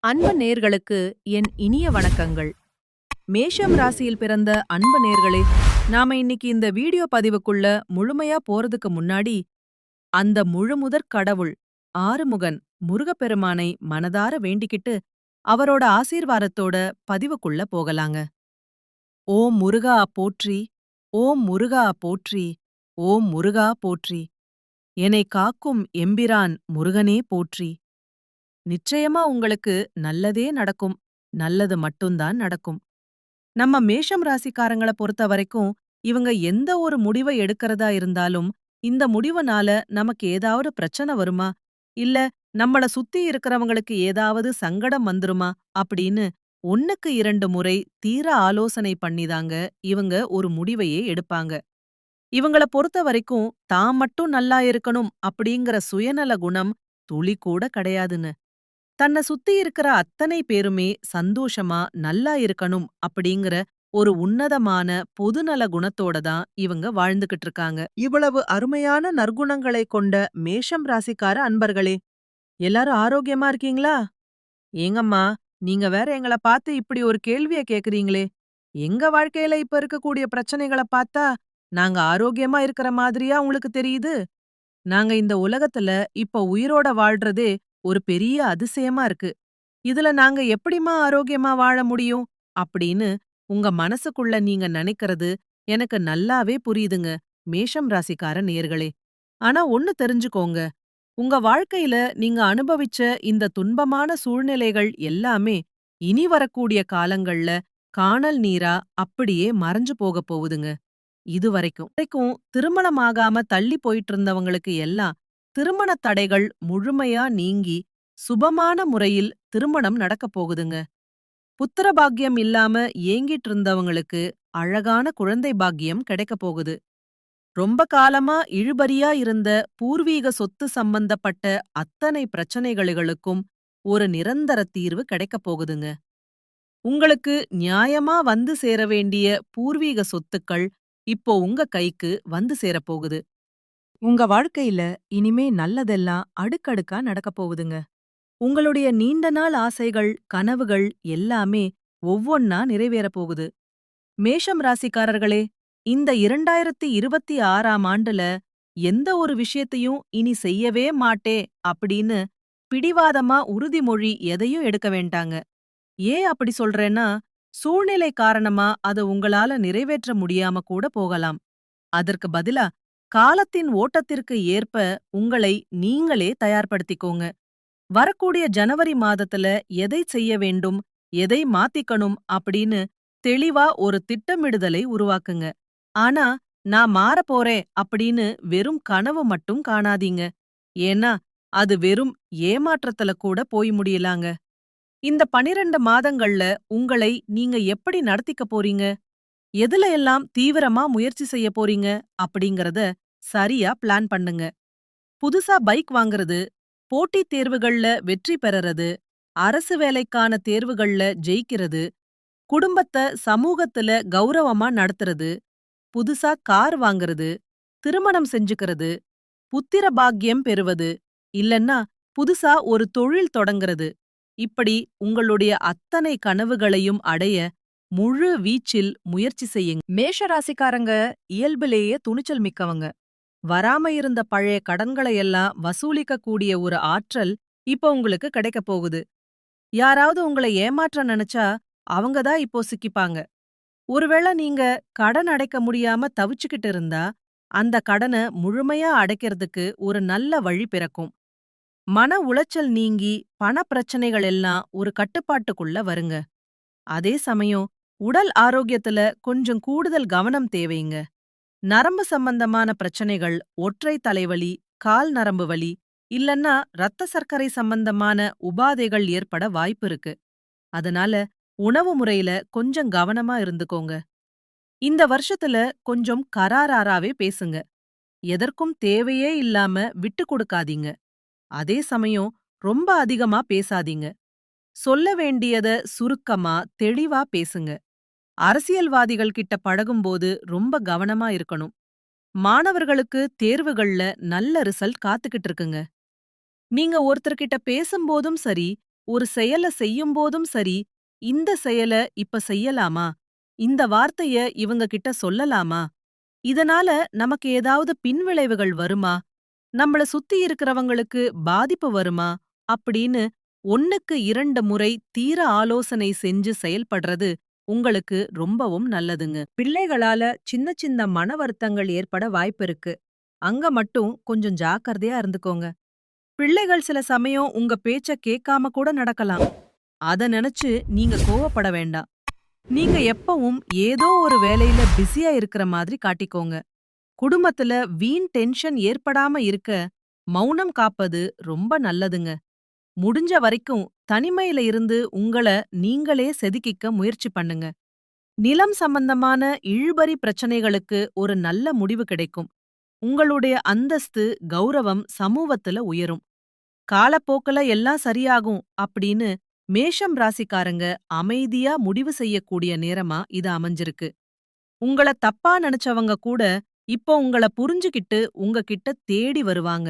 அன்பு நேர்களுக்கு என் இனிய வணக்கங்கள். மேஷம் ராசியில் பிறந்த அன்பு நேர்களே, நாம இன்னைக்கு இந்த வீடியோ பதிவுக்குள்ள முழுமையா போறதுக்கு முன்னாடி, அந்த முழுமுதற் கடவுள் ஆறுமுகன் முருகப்பெருமானை மனதார வேண்டிக்கிட்டு, அவரோட ஆசீர்வாதத்தோட பதிவுக்குள்ள போகலாங்க. ஓம் முருகா போற்றி, ஓம் முருகா போற்றி, ஓம் முருகா போற்றி, என்னை காக்கும் எம்பிரான் முருகனே போற்றி. நிச்சயமா உங்களுக்கு நல்லதே நடக்கும். நல்லது மட்டும்தான் நடக்கும். நம்ம மேஷம் ராசிக்காரங்கள பொறுத்த வரைக்கும், இவங்க எந்த ஒரு முடிவை எடுக்கிறதா இருந்தாலும், இந்த முடிவுனால நமக்கு ஏதாவது பிரச்சனை வருமா? இல்ல நம்மள சுத்தி இருக்கிறவங்களுக்கு ஏதாவது சங்கடம் வந்துருமா? அப்படின்னு 1க்கு 2 முறை தீர ஆலோசனை பண்ணிதாங்க இவங்க ஒரு முடிவையே எடுப்பாங்க. இவங்கள பொறுத்த வரைக்கும் தான் மட்டும் நல்லா இருக்கணும் அப்படிங்கிற சுயநல குணம் துளி கூட கிடையாதுன்னு. தன்னை சுத்தி இருக்கிற அத்தனை பேருமே சந்தோஷமா நல்லா இருக்கணும் அப்படிங்கிற ஒரு உன்னதமான பொதுநல குணத்தோட தான் இவங்க வாழ்ந்துகிட்டு இருக்காங்க. இவ்வளவு அருமையான நற்குணங்களை கொண்ட மேஷம் ராசிக்கார அன்பர்களே, எல்லாரும் ஆரோக்கியமா இருக்கீங்களா? ஏங்கம்மா, நீங்க வேற எங்கள பார்த்து இப்படி ஒரு கேள்விய கேக்குறீங்களே. எங்க வாழ்க்கையில இப்ப இருக்கக்கூடிய பிரச்சனைகள பார்த்தா நாங்க ஆரோக்கியமா இருக்கிற மாதிரியா உங்களுக்கு தெரியுது? நாங்க இந்த உலகத்துல இப்ப உயிரோட வாழ்றதே ஒரு பெரிய அதிசயமா இருக்கு. இதுல நாங்க எப்படிம்மா ஆரோக்கியமா வாழ முடியும்? அப்படின்னு உங்க மனசுக்குள்ள நீங்க நினைக்கிறது எனக்கு நல்லாவே புரியுதுங்க, மேஷம் ராசிக்கார நேயர்களே. ஆனா ஒண்ணு தெரிஞ்சுக்கோங்க, உங்க வாழ்க்கையில நீங்க அனுபவிச்ச இந்த துன்பமான சூழ்நிலைகள் எல்லாமே இனி வரக்கூடிய காலங்கள்ல கானல் நீரா அப்படியே மறைஞ்சு போகப் போகுதுங்க. இதுவரைக்கும் திருமணமாகாம தள்ளி போயிட்டு இருந்தவங்களுக்கு எல்லாம் திருமண தடைகள் முழுமையா நீங்கி சுபமான முறையில் திருமணம் நடக்கப் போகுதுங்க. புத்திர பாக்கியம் இல்லாம ஏங்கிட்டு இருந்தவங்களுக்கு அழகான குழந்தை பாக்கியம் கிடைக்கப் போகுது. ரொம்ப காலமா இழுபறியா இருந்த பூர்வீக சொத்து சம்பந்தப்பட்ட அத்தனை பிரச்சனைகளுக்கும் ஒரு நிரந்தர தீர்வு கிடைக்கப் போகுதுங்க. உங்களுக்கு நியாயமா வந்து சேர வேண்டிய பூர்வீக சொத்துக்கள் இப்போ உங்க கைக்கு வந்து சேரப்போகுது. உங்க வாழ்க்கையில இனிமே நல்லதெல்லாம் அடுக்கடுக்கா நடக்கப் போகுதுங்க. உங்களுடைய நீண்ட நாள் ஆசைகள், கனவுகள் எல்லாமே ஒவ்வொன்னா நிறைவேறப் போகுது. மேஷம் ராசிக்காரர்களே, இந்த 2026ஆம் ஆண்டுல எந்த ஒரு விஷயத்தையும் இனி செய்யவே மாட்டே அப்படின்னு பிடிவாதமா உறுதிமொழி எதையும் எடுக்க வேண்டாங்க. ஏன் அப்படி சொல்றேன்னா, சூழ்நிலை காரணமா அத உங்களால நிறைவேற்ற முடியாம கூட போகலாம். அதற்கு பதிலா காலத்தின் ஓட்டத்திற்கு ஏற்ப உங்களை நீங்களே தயார்படுத்திக்கோங்க. வரக்கூடிய ஜனவரி மாதத்துல எதை செய்ய வேண்டும், எதை மாத்திக்கணும் அப்படின்னு தெளிவா ஒரு திட்டமிடுதலை உருவாக்குங்க. ஆனா, நான் மாறப் போறேன் அப்படின்னு வெறும் கனவு மட்டும் காணாதீங்க. ஏன்னா, அது வெறும் ஏமாற்றத்துல கூட போய் முடியலாங்க. இந்த 12 மாதங்கள்ல உங்களை நீங்க எப்படி நடத்திக்க போறீங்க? எதுல எல்லாம் தீவிரமா முயற்சி செய்ய போறீங்க அப்படிங்கறத சரியா பிளான் பண்ணுங்க. புதுசா பைக் வாங்குறது, போட்டித் தேர்வுகள்ல வெற்றி பெறறது, அரசு வேலைக்கான தேர்வுகள்ல ஜெயிக்கிறது, குடும்பத்த சமூகத்துல கௌரவமா நடத்துறது, புதுசா கார் வாங்குறது, திருமணம் செஞ்சுக்கிறது, புத்திர பாக்கியம் பெறுவது, இல்லன்னா புதுசா ஒரு தொழில் தொடங்குறது, இப்படி உங்களுடைய அத்தனை கனவுகளையும் அடைய முழு வீச்சில் முயற்சி செய்யுங்க. மேஷ ராசிக்காரங்க இயல்பிலேயே துணிச்சல் மிக்கவங்க. வராம இருந்த பழைய கடன்களையெல்லாம் வசூலிக்க கூடிய ஒரு ஆற்றல் இப்ப உங்களுக்கு கிடைக்கப் போகுது. யாராவது உங்களை ஏமாற்ற நினைச்சா அவங்க தான் இப்போ சிக்கிப்பாங்க. ஒருவேளை நீங்க கடன் அடைக்க முடியாம தவிச்சுக்கிட்டு இருந்தா, அந்த கடனை முழுமையா அடைக்கிறதுக்கு ஒரு நல்ல வழி பிறக்கும். மன உளைச்சல் நீங்கி பண பிரச்சனைகள் எல்லாம் ஒரு கட்டுப்பாட்டுக்குள்ள வருங்க. அதே சமயம் உடல் ஆரோக்கியத்துல கொஞ்சம் கூடுதல் கவனம் தேவைங்க. நரம்பு சம்பந்தமான பிரச்சனைகள், ஒற்றை தலைவலி, கால் நரம்பு வலி, இல்லன்னா ரத்த சர்க்கரை சம்பந்தமான உபாதைகள் ஏற்பட வாய்ப்பு இருக்கு. அதனால உணவு முறையில கொஞ்சம் கவனமா இருந்துக்கோங்க. இந்த வருஷத்துல கொஞ்சம் கராராவே பேசுங்க. எதற்கும் தேவையே இல்லாம விட்டு கொடுக்காதீங்க. அதே சமயம் ரொம்ப அதிகமா பேசாதீங்க. சொல்ல வேண்டியத சுருக்கமா, தெளிவா பேசுங்க. அரசியல்வாதிகள் கிட்ட பழகும்போது ரொம்ப கவனமா இருக்கணும். மாணவர்களுக்கு தேர்வுகள்ல நல்ல ரிசல்ட் காத்துக்கிட்டு இருக்குங்க. நீங்க ஒருத்தர்கிட்ட பேசும்போதும் சரி, ஒரு செயல செய்யும்போதும் சரி, இந்த செயல இப்ப செய்யலாமா? இந்த வார்த்தைய இவங்க கிட்ட சொல்லலாமா? இதனால நமக்கு ஏதாவது பின்விளைவுகள் வருமா? நம்மள சுத்தி இருக்கிறவங்களுக்கு பாதிப்பு வருமா? அப்படின்னு 1க்கு 2 முறை தீர ஆலோசனை செஞ்சு செயல்படுறது உங்களுக்கு ரொம்பவும் நல்லதுங்க. பிள்ளைகளால சின்ன சின்ன மன வருத்தங்கள் ஏற்பட வாய்ப்பிருக்கு. அங்க மட்டும் கொஞ்சம் ஜாக்கிரதையா இருந்துக்கோங்க. பிள்ளைகள் சில சமயம் உங்க பேச்ச கேட்காம கூட நடக்கலாம். அத நினைச்சு நீங்க கோவப்பட வேண்டாம். நீங்க எப்பவும் ஏதோ ஒரு வேலையில பிஸியா இருக்கிற மாதிரி காட்டிக்கோங்க. குடும்பத்துல வீண் டென்ஷன் ஏற்படாம இருக்க மௌனம் காப்பது ரொம்ப நல்லதுங்க. முடிஞ்ச வரைக்கும் தனிமையில இருந்து உங்கள நீங்களே செதுக்கிக்க முயற்சி பண்ணுங்க. நிலம் சம்பந்தமான இழுபறி பிரச்சனைகளுக்கு ஒரு நல்ல முடிவு கிடைக்கும். உங்களுடைய அந்தஸ்து, கௌரவம் சமூகத்துல உயரும். காலப்போக்குல எல்லாம் சரியாகும் அப்படின்னு மேஷம் ராசிக்காரங்க அமைதியா முடிவு செய்யக்கூடிய நேரமா இது அமைஞ்சிருக்கு. உங்கள தப்பா நினைச்சவங்க கூட இப்போ உங்கள புரிஞ்சுகிட்டு உங்ககிட்ட தேடி வருவாங்க.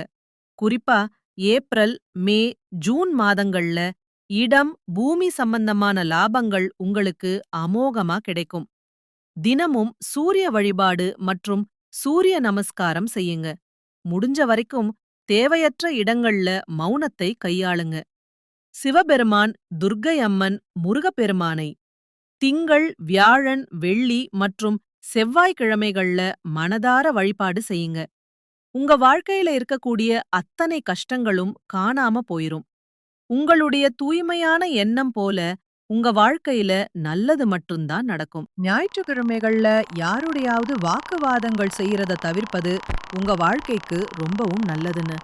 குறிப்பா ஏப்ரல், மே, ஜூன் மாதங்கள்ல இடம், பூமி சம்பந்தமான லாபங்கள் உங்களுக்கு அமோகமா கிடைக்கும். தினமும் சூரிய வழிபாடு மற்றும் சூரிய நமஸ்காரம் செய்யுங்க. முடிஞ்ச வரைக்கும் தேவையற்ற இடங்கள்ல மௌனத்தை கையாளுங்க. சிவபெருமான், துர்க்கை அம்மன், முருகப்பெருமானை திங்கள், வியாழன், வெள்ளி மற்றும் செவ்வாய்க்கிழமைகள்ல மனதார வழிபாடு செய்யுங்க. உங்க வாழ்க்கையில இருக்கக்கூடிய அத்தனை கஷ்டங்களும் காணாம போயிரும். உங்களுடைய தூய்மையான எண்ணம் போல உங்க வாழ்க்கையில நல்லது மட்டும்தான் நடக்கும். ஞாயிற்றுக்கிழமைகள்ல யாருடையாவது வாக்குவாதங்கள் செய்யறத தவிர்ப்பது உங்க வாழ்க்கைக்கு ரொம்பவும் நல்லதுன்னு.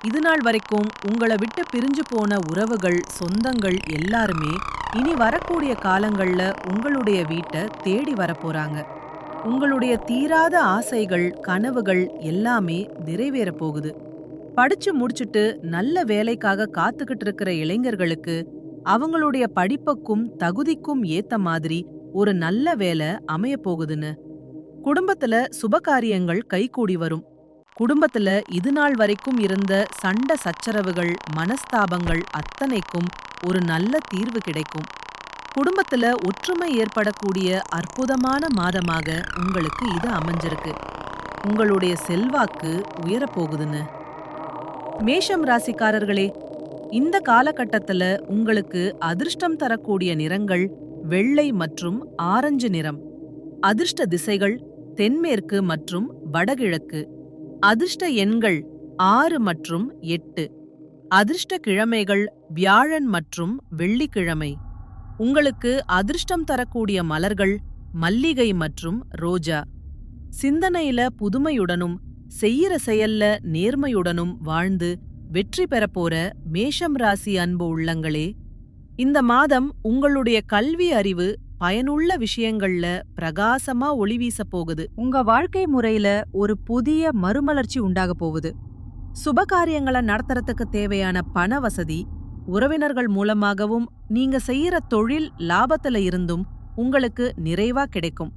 இதுநாள் வரைக்கும் உங்கள விட்டு பிரிஞ்சு போன உறவுகள், சொந்தங்கள் எல்லாருமே இனி வரக்கூடிய காலங்கள்ல உங்களுடைய வீட்ட தேடி வரப்போறாங்க. உங்களுடைய தீராத ஆசைகள், கனவுகள் எல்லாமே நிறைவேறப் போகுது. படிச்சு முடிச்சுட்டு நல்ல வேலைக்காக காத்துக்கிட்டு இருக்கிற இளைஞர்களுக்கு அவங்களுடைய படிப்புக்கும் தகுதிக்கும் ஏத்த மாதிரி ஒரு நல்ல வேலை அமையப் போகுதுன்னு. குடும்பத்துல சுபகாரியங்கள் கைகூடி வரும். குடும்பத்துல இதுநாள் வரைக்கும் இருந்த சண்டை சச்சரவுகள், மனஸ்தாபங்கள் அத்தனைக்கும் ஒரு நல்ல தீர்வு கிடைக்கும். குடும்பத்துல ஒற்றுமை ஏற்படக்கூடிய அற்புதமான மாதமாக உங்களுக்கு இது அமைஞ்சிருக்கு. உங்களுடைய செல்வாக்கு உயரப்போகுதுன்னு. மேஷம் ராசிக்காரர்களே, இந்த காலகட்டத்துல உங்களுக்கு அதிர்ஷ்டம் தரக்கூடிய நிறங்கள் வெள்ளை மற்றும் ஆரஞ்சு நிறம். அதிர்ஷ்ட திசைகள் தென்மேற்கு மற்றும் வடகிழக்கு. அதிர்ஷ்ட எண்கள் 6 மற்றும் 8. அதிர்ஷ்ட கிழமைகள் வியாழன் மற்றும் வெள்ளிக்கிழமை. உங்களுக்கு அதிர்ஷ்டம் தரக்கூடிய மலர்கள் மல்லிகை மற்றும் ரோஜா. சிந்தனையில புதுமையுடனும் செய்யற செயல்ல நேர்மையுடனும் வாழ்ந்து வெற்றி பெறப்போற மேஷம் ராசி அன்பு உள்ளங்களே, இந்த மாதம் உங்களுடைய கல்வி அறிவு பயனுள்ள விஷயங்கள்ல பிரகாசமா ஒளி வீசப் போகுது. உங்க வாழ்க்கை முறையில ஒரு புதிய மறுமலர்ச்சி உண்டாக போகுது. சுபகாரியங்களை நடத்துறதுக்கு தேவையான பண வசதி உறவினர்கள் மூலமாகவும் நீங்க செய்யற தொழில் லாபத்துல இருந்தும் உங்களுக்கு நிறைவா கிடைக்கும்.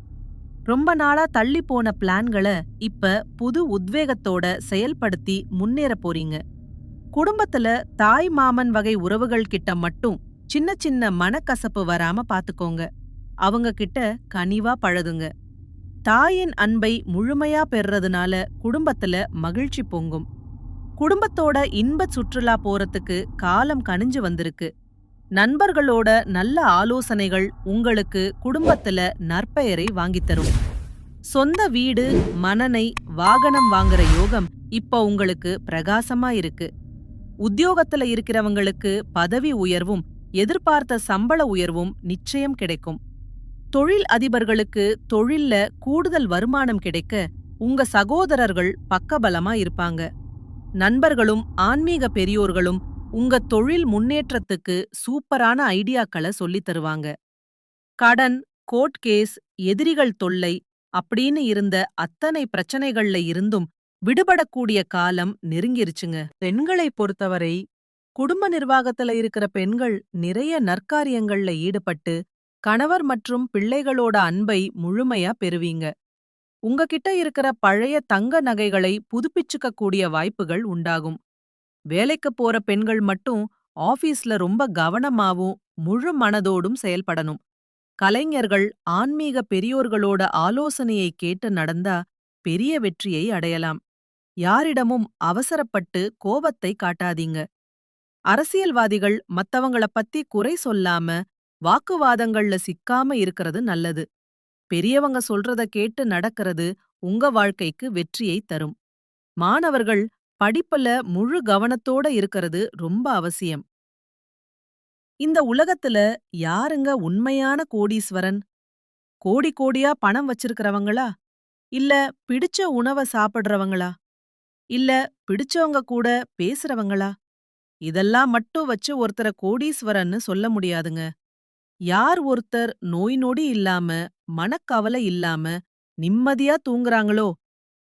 ரொம்ப நாளா தள்ளி போன பிளான்களை இப்ப புது உத்வேகத்தோட செயல்படுத்தி முன்னேற போறீங்க. குடும்பத்துல தாய் மாமன் வகை உறவுகள் கிட்ட மட்டும் சின்ன சின்ன மனக்கசப்பு வராம பாத்துக்கோங்க. அவங்க கிட்ட கனிவா பழகுங்க. தாயின் அன்பை முழுமையா பெறுறதுனால குடும்பத்துல மகிழ்ச்சி பொங்கும். குடும்பத்தோட இன்ப சுற்றுலா போறதுக்கு காலம் கனிஞ்சு வந்திருக்கு. நண்பர்களோட நல்ல ஆலோசனைகள் உங்களுக்கு குடும்பத்துல நற்பெயரை வாங்கித்தரும். சொந்த வீடு, மனனை, வாகனம் வாங்குற யோகம் இப்ப உங்களுக்கு பிரகாசமா இருக்கு. உத்தியோகத்துல இருக்கிறவங்களுக்கு பதவி உயர்வும் எதிர்பார்த்த சம்பள உயர்வும் நிச்சயம் கிடைக்கும். தொழில் அதிபர்களுக்கு தொழில்ல கூடுதல் வருமானம் கிடைக்க உங்க சகோதரர்கள் பக்கபலமா இருப்பாங்க. நண்பர்களும் ஆன்மீக பெரியோர்களும் உங்க தொழில் முன்னேற்றத்துக்கு சூப்பரான ஐடியாக்களை சொல்லித் தருவாங்க. கடன், கோர்ட் கேஸ், எதிரிகள் தொல்லை அப்படின்னு இருந்த அத்தனை பிரச்சனைகள்ல இருந்தும் விடுபடக்கூடிய காலம் நெருங்கிருச்சுங்க. பெண்களை பொறுத்தவரை குடும்ப நிர்வாகத்துல இருக்கிற பெண்கள் நிறைய நற்காரியங்கள்ல ஈடுபட்டு கணவர் மற்றும் பிள்ளைகளோட அன்பை முழுமையா பெறுவீங்க. உங்ககிட்ட இருக்கிற பழைய தங்க நகைகளை புதுப்பிச்சுக்க கூடிய வாய்ப்புகள் உண்டாகும். வேலைக்கு போற பெண்கள் மட்டும் ஆபீஸ்ல ரொம்ப கவனமாவும் முழு மனதோடும் செயல்படணும். கலைஞர்கள் ஆன்மீக பெரியோர்களோட ஆலோசனையை கேட்டு நடந்தா பெரிய வெற்றியை அடையலாம். யாரிடமும் அவசரப்பட்டு கோபத்தை காட்டாதீங்க. அரசியல்வாதிகள் மத்தவங்கள பத்தி குறை சொல்லாம வாக்குவாதங்கள்ல சிக்காம இருக்கிறது நல்லது. பெரியவங்க சொல்றத கேட்டு நடக்கிறது உங்க வாழ்க்கைக்கு வெற்றியை தரும். மாணவர்கள் படிப்புல முழு கவனத்தோட இருக்கிறது ரொம்ப அவசியம். இந்த உலகத்துல யாருங்க உண்மையான கோடீஸ்வரன்? கோடி கோடியா பணம் வச்சிருக்கிறவங்களா? இல்ல பிடிச்ச உணவ சாப்பிடுறவங்களா? இல்ல பிடிச்சவங்க கூட பேசுறவங்களா? இதெல்லாம் மட்டும் வச்சு ஒருத்தர கோடீஸ்வரன்னு சொல்ல முடியாதுங்க. யார் ஒருத்தர் நோய் நொடி இல்லாம, மனக்கவலை இல்லாம, நிம்மதியா தூங்குறாங்களோ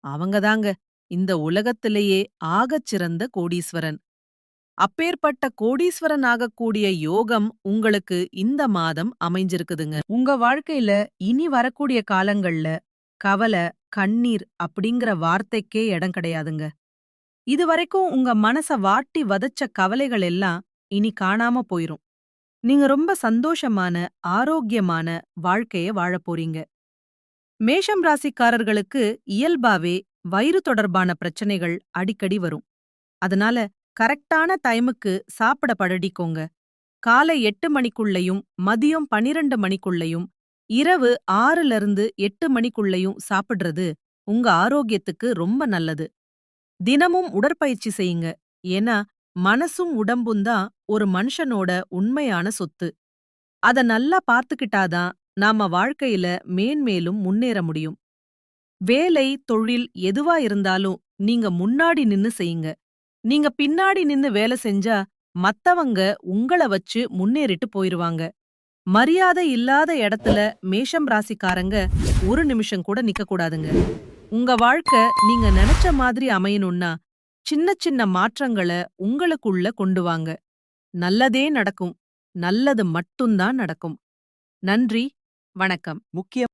அவங்கதாங்க இந்த உலகத்திலேயே ஆகச் சிறந்த கோடீஸ்வரன். அப்பேற்பட்ட கோடீஸ்வரன் ஆகக்கூடிய யோகம் உங்களுக்கு இந்த மாதம் அமைஞ்சிருக்குதுங்க. உங்க வாழ்க்கையில இனி வரக்கூடிய காலங்கள்ல கவலை, கண்ணீர் அப்படிங்கிற வார்த்தைக்கே இடம் கிடையாதுங்க. இதுவரைக்கும் உங்க மனச வாட்டி வதச்ச கவலைகள் எல்லாம் இனி காணாம போயிரும். நீங்க ரொம்ப சந்தோஷமான, ஆரோக்கியமான வாழ்க்கைய வாழப் போறீங்க. மேஷம் ராசிக்காரர்களுக்கு இயல்பாவே வயிறு தொடர்பான பிரச்சனைகள் அடிக்கடி வரும். அதனால கரெக்டான டைமுக்கு சாப்பிட பழகிக்கோங்க. காலை 8 மணிக்குள்ளயும், மதியம் 12 மணிக்குள்ளயும், இரவு 6லிருந்து 8 மணிக்குள்ளயும் சாப்பிடுறது உங்க ஆரோக்கியத்துக்கு ரொம்ப நல்லது. தினமும் உடற்பயிற்சி செய்யுங்க. ஏன்னா மனசும் உடம்பும் தான் ஒரு மனுஷனோட உண்மையான சொத்து. அத நல்லா பார்த்துக்கிட்டாதான் நாம வாழ்க்கையில மேன்மேலும் முன்னேற முடியும். வேலை, தொழில் எதுவா இருந்தாலும் நீங்க முன்னாடி நின்னு செய்யுங்க. நீங்க பின்னாடி நின்னு வேலை செஞ்சா மத்தவங்க உங்கள வச்சு முன்னேறிட்டு போயிருவாங்க. மரியாதை இல்லாத இடத்துல மேஷம் ராசிக்காரங்க ஒரு நிமிஷம் கூட நிக்க கூடாதுங்க. உங்க வாழ்க்கை நீங்க நினைச்ச மாதிரி அமையணும்னா சின்ன சின்ன மாற்றங்கள உங்களுக்குள்ள கொண்டு வாங்க. நல்லதே நடக்கும். நல்லது மட்டும்தான் நடக்கும். நன்றி, வணக்கம். முக்கிய